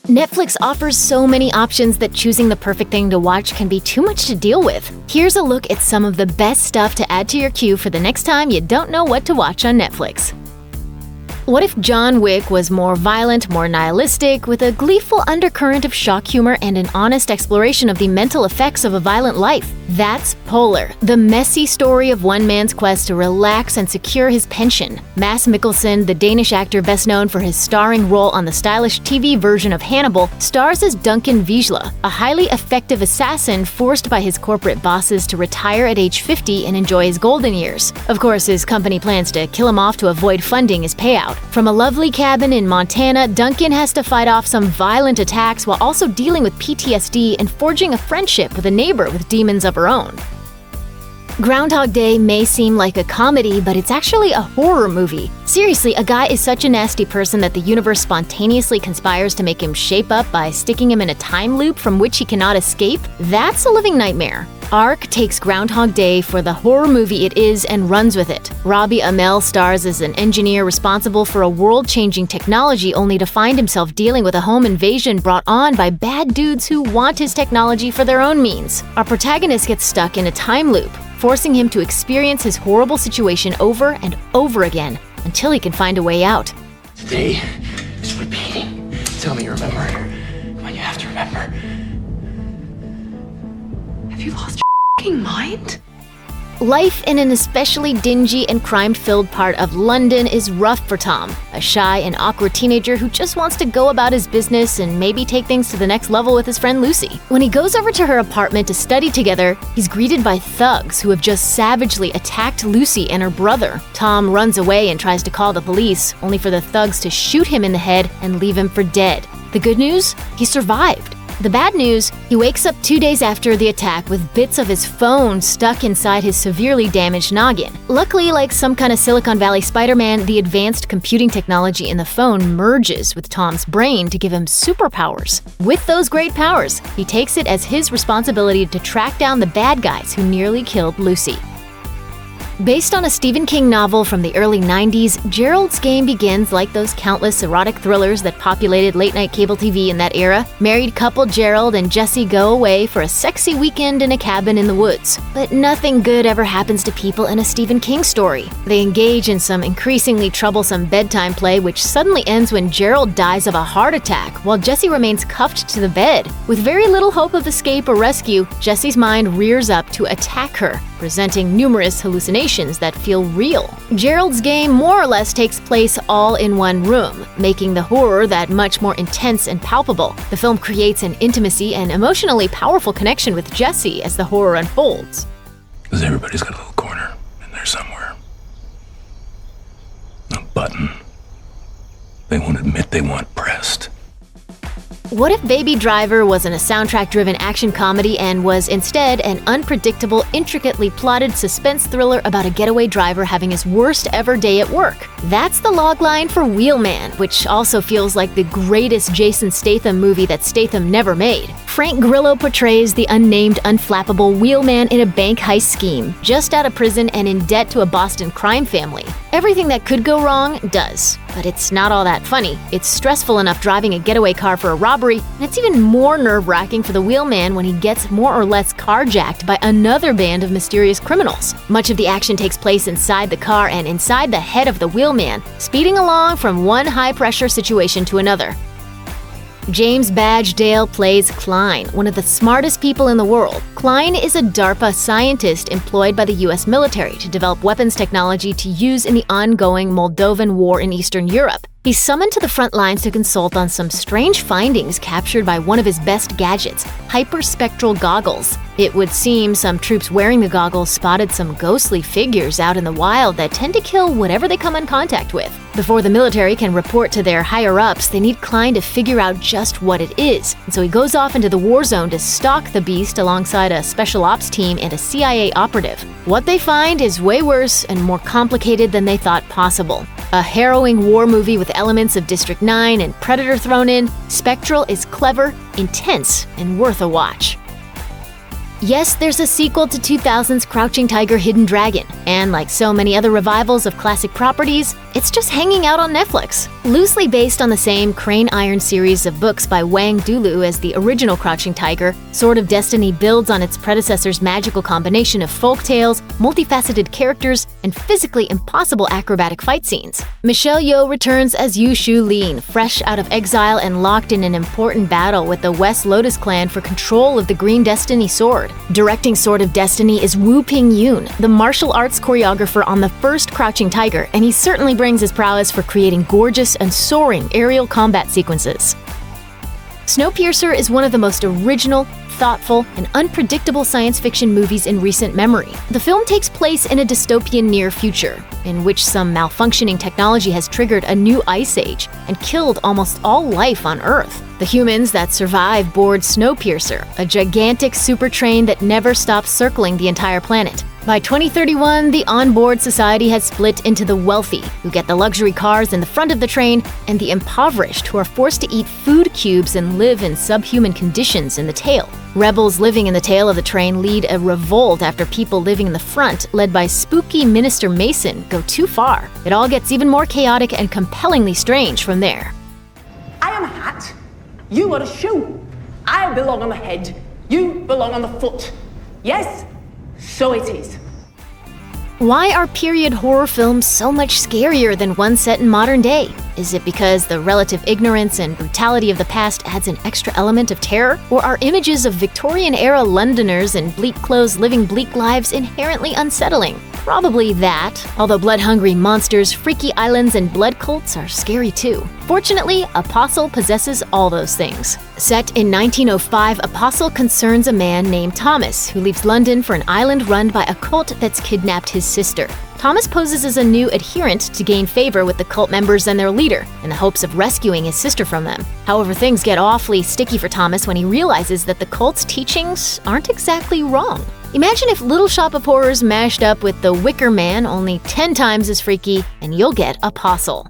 Netflix offers so many options that choosing the perfect thing to watch can be too much to deal with. Here's a look at some of the best stuff to add to your queue for the next time you don't know what to watch on Netflix. What if John Wick was more violent, more nihilistic, with a gleeful undercurrent of shock humor and an honest exploration of the mental effects of a violent life? That's Polar, the messy story of one man's quest to relax and secure his pension. Mads Mikkelsen, the Danish actor best known for his starring role on the stylish TV version of Hannibal, stars as Duncan Vigela, a highly effective assassin forced by his corporate bosses to retire at age 50 and enjoy his golden years. Of course, his company plans to kill him off to avoid funding his payout. From a lovely cabin in Montana, Duncan has to fight off some violent attacks while also dealing with PTSD and forging a friendship with a neighbor with demons of her own. Groundhog Day may seem like a comedy, but it's actually a horror movie. Seriously, a guy is such a nasty person that the universe spontaneously conspires to make him shape up by sticking him in a time loop from which he cannot escape. That's a living nightmare. ARC takes Groundhog Day for the horror movie it is and runs with it. Robbie Amell stars as an engineer responsible for a world-changing technology only to find himself dealing with a home invasion brought on by bad dudes who want his technology for their own means. Our protagonist gets stuck in a time loop, forcing him to experience his horrible situation over and over again until he can find a way out. Today is repeating. Tell me you remember. Come on, you have to remember. Have you lost your mind? Life in an especially dingy and crime-filled part of London is rough for Tom, a shy and awkward teenager who just wants to go about his business and maybe take things to the next level with his friend Lucy. When he goes over to her apartment to study together, he's greeted by thugs who have just savagely attacked Lucy and her brother. Tom runs away and tries to call the police, only for the thugs to shoot him in the head and leave him for dead. The good news? He survived. The bad news, he wakes up 2 days after the attack with bits of his phone stuck inside his severely damaged noggin. Luckily, like some kind of Silicon Valley Spider-Man, the advanced computing technology in the phone merges with Tom's brain to give him superpowers. With those great powers, he takes it as his responsibility to track down the bad guys who nearly killed Lucy. Based on a Stephen King novel from the early 90s, Gerald's Game begins like those countless erotic thrillers that populated late-night cable TV in that era. Married couple Gerald and Jesse go away for a sexy weekend in a cabin in the woods. But nothing good ever happens to people in a Stephen King story. They engage in some increasingly troublesome bedtime play which suddenly ends when Gerald dies of a heart attack while Jesse remains cuffed to the bed. With very little hope of escape or rescue, Jesse's mind rears up to attack her, presenting numerous hallucinations that feel real. Gerald's Game more or less takes place all in one room, making the horror that much more intense and palpable. The film creates an intimacy and emotionally powerful connection with Jesse as the horror unfolds. Because everybody's got a little corner in there somewhere. A button they won't admit they want pressed. What if Baby Driver wasn't a soundtrack-driven action comedy and was instead an unpredictable, intricately plotted suspense thriller about a getaway driver having his worst ever day at work? That's the logline for Wheelman, which also feels like the greatest Jason Statham movie that Statham never made. Frank Grillo portrays the unnamed, unflappable Wheelman in a bank heist scheme, just out of prison and in debt to a Boston crime family. Everything that could go wrong does. But it's not all that funny. It's stressful enough driving a getaway car for a robbery, and it's even more nerve-wracking for the Wheelman when he gets more or less carjacked by another band of mysterious criminals. Much of the action takes place inside the car and inside the head of the Wheelman, speeding along from one high-pressure situation to another. James Badge Dale plays Klein, one of the smartest people in the world. Klein is a DARPA scientist employed by the US military to develop weapons technology to use in the ongoing Moldovan war in Eastern Europe. He's summoned to the front lines to consult on some strange findings captured by one of his best gadgets, hyperspectral goggles. It would seem some troops wearing the goggles spotted some ghostly figures out in the wild that tend to kill whatever they come in contact with. Before the military can report to their higher-ups, they need Klein to figure out just what it is, and so he goes off into the war zone to stalk the beast alongside a special ops team and a CIA operative. What they find is way worse and more complicated than they thought possible. A harrowing war movie with elements of District 9 and Predator thrown in, Spectral is clever, intense, and worth a watch. Yes, there's a sequel to 2000's Crouching Tiger, Hidden Dragon, and like so many other revivals of classic properties, it's just hanging out on Netflix. Loosely based on the same Crane Iron series of books by Wang Dulu as the original Crouching Tiger, Sword of Destiny builds on its predecessor's magical combination of folk tales, multifaceted characters, and physically impossible acrobatic fight scenes. Michelle Yeoh returns as Yu Shu Lin, fresh out of exile and locked in an important battle with the West Lotus clan for control of the Green Destiny sword. Directing Sword of Destiny is Woo Ping Yoon, the martial arts choreographer on the first Crouching Tiger, and he certainly brings his prowess for creating gorgeous and soaring aerial combat sequences. Snowpiercer is one of the most original, thoughtful, and unpredictable science fiction movies in recent memory. The film takes place in a dystopian near future, in which some malfunctioning technology has triggered a new ice age and killed almost all life on Earth. The humans that survive board Snowpiercer, a gigantic super train that never stops circling the entire planet. By 2031, the onboard society has split into the wealthy, who get the luxury cars in the front of the train, and the impoverished, who are forced to eat food cubes and live in subhuman conditions in the tail. Rebels living in the tail of the train lead a revolt after people living in the front, led by spooky Minister Mason, go too far. It all gets even more chaotic and compellingly strange from there. I am a hat. You are a shoe. I belong on the head. You belong on the foot. Yes, so it is. Why are period horror films so much scarier than one set in modern day? Is it because the relative ignorance and brutality of the past adds an extra element of terror? Or are images of Victorian-era Londoners in bleak clothes living bleak lives inherently unsettling? Probably that, although blood-hungry monsters, freaky islands, and blood cults are scary too. Fortunately, Apostle possesses all those things. Set in 1905, Apostle concerns a man named Thomas, who leaves London for an island run by a cult that's kidnapped his sister. Thomas poses as a new adherent to gain favor with the cult members and their leader, in the hopes of rescuing his sister from them. However, things get awfully sticky for Thomas when he realizes that the cult's teachings aren't exactly wrong. Imagine if Little Shop of Horrors mashed up with The Wicker Man, only 10 times as freaky, and you'll get Apostle.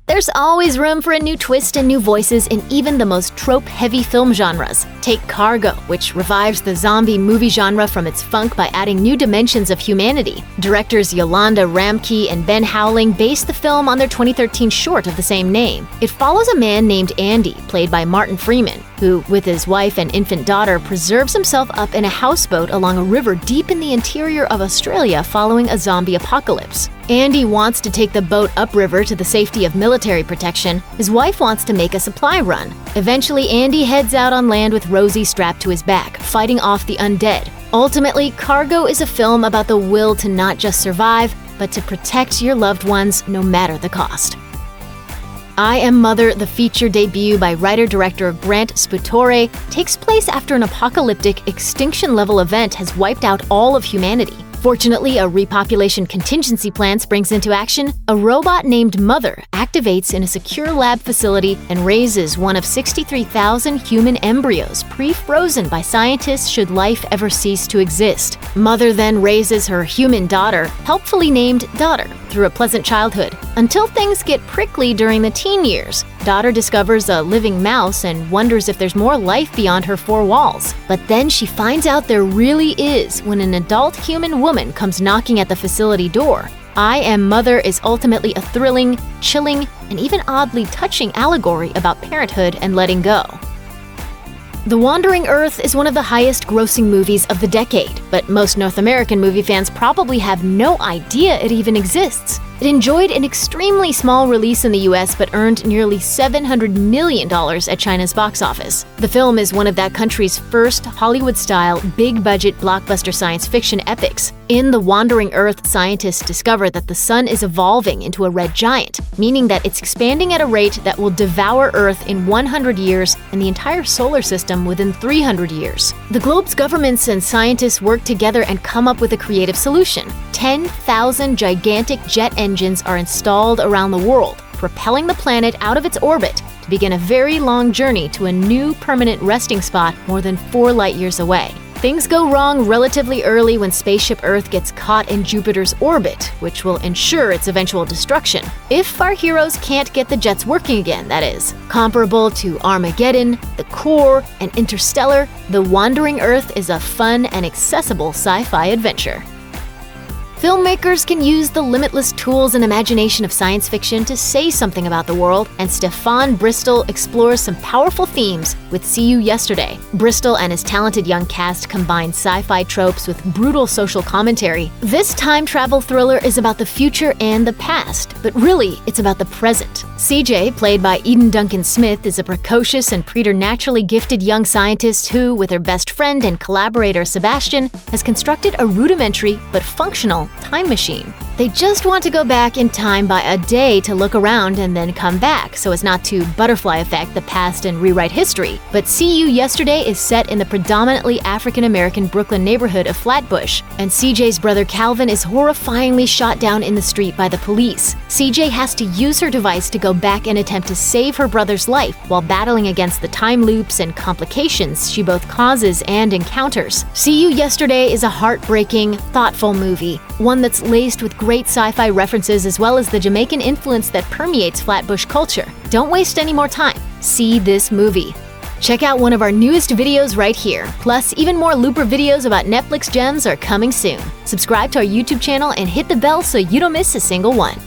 There's always room for a new twist and new voices in even the most trope-heavy film genres. Take Cargo, which revives the zombie movie genre from its funk by adding new dimensions of humanity. Directors Yolanda Ramke and Ben Howling based the film on their 2013 short of the same name. It follows a man named Andy, played by Martin Freeman, who, with his wife and infant daughter, preserves himself up in a houseboat along a river deep in the interior of Australia following a zombie apocalypse. Andy wants to take the boat upriver to the safety of military protection. His wife wants to make a supply run. Eventually, Andy heads out on land with Rosie strapped to his back, fighting off the undead. Ultimately, Cargo is a film about the will to not just survive, but to protect your loved ones no matter the cost. I Am Mother, the feature debut by writer-director Grant Sputore, takes place after an apocalyptic, extinction-level event has wiped out all of humanity. Fortunately, a repopulation contingency plan springs into action. A robot named Mother activates in a secure lab facility and raises one of 63,000 human embryos pre-frozen by scientists should life ever cease to exist. Mother then raises her human daughter, helpfully named Daughter, through a pleasant childhood, until things get prickly during the teen years. Daughter discovers a living mouse and wonders if there's more life beyond her four walls. But then she finds out there really is when an adult human woman comes knocking at the facility door. I Am Mother is ultimately a thrilling, chilling, and even oddly touching allegory about parenthood and letting go. The Wandering Earth is one of the highest-grossing movies of the decade, but most North American movie fans probably have no idea it even exists. It enjoyed an extremely small release in the US but earned nearly $700 million at China's box office. The film is one of that country's first Hollywood-style, big-budget blockbuster science fiction epics. In The Wandering Earth, scientists discover that the sun is evolving into a red giant, meaning that it's expanding at a rate that will devour Earth in 100 years and the entire solar system within 300 years. The globe's governments and scientists work together and come up with a creative solution. 10,000 gigantic jet engines are installed around the world, propelling the planet out of its orbit to begin a very long journey to a new permanent resting spot more than 4 light-years away. Things go wrong relatively early when Spaceship Earth gets caught in Jupiter's orbit, which will ensure its eventual destruction. If our heroes can't get the jets working again, that is. Comparable to Armageddon, The Core, and Interstellar, The Wandering Earth is a fun and accessible sci-fi adventure. Filmmakers can use the limitless tools and imagination of science fiction to say something about the world, and Stefan Bristol explores some powerful themes with See You Yesterday. Bristol and his talented young cast combine sci-fi tropes with brutal social commentary. This time travel thriller is about the future and the past, but really, it's about the present. CJ, played by Eden Duncan Smith, is a precocious and preternaturally gifted young scientist who, with her best friend and collaborator Sebastian, has constructed a rudimentary but functional time machine. They just want to go back in time by a day to look around and then come back so as not to butterfly effect the past and rewrite history. But See You Yesterday is set in the predominantly African-American Brooklyn neighborhood of Flatbush, and CJ's brother Calvin is horrifyingly shot down in the street by the police. CJ has to use her device to go back and attempt to save her brother's life while battling against the time loops and complications she both causes and encounters. See You Yesterday is a heartbreaking, thoughtful movie, one that's laced with great sci-fi references as well as the Jamaican influence that permeates Flatbush culture. Don't waste any more time. See this movie. Check out one of our newest videos right here. Plus, even more Looper videos about Netflix gems are coming soon. Subscribe to our YouTube channel and hit the bell so you don't miss a single one.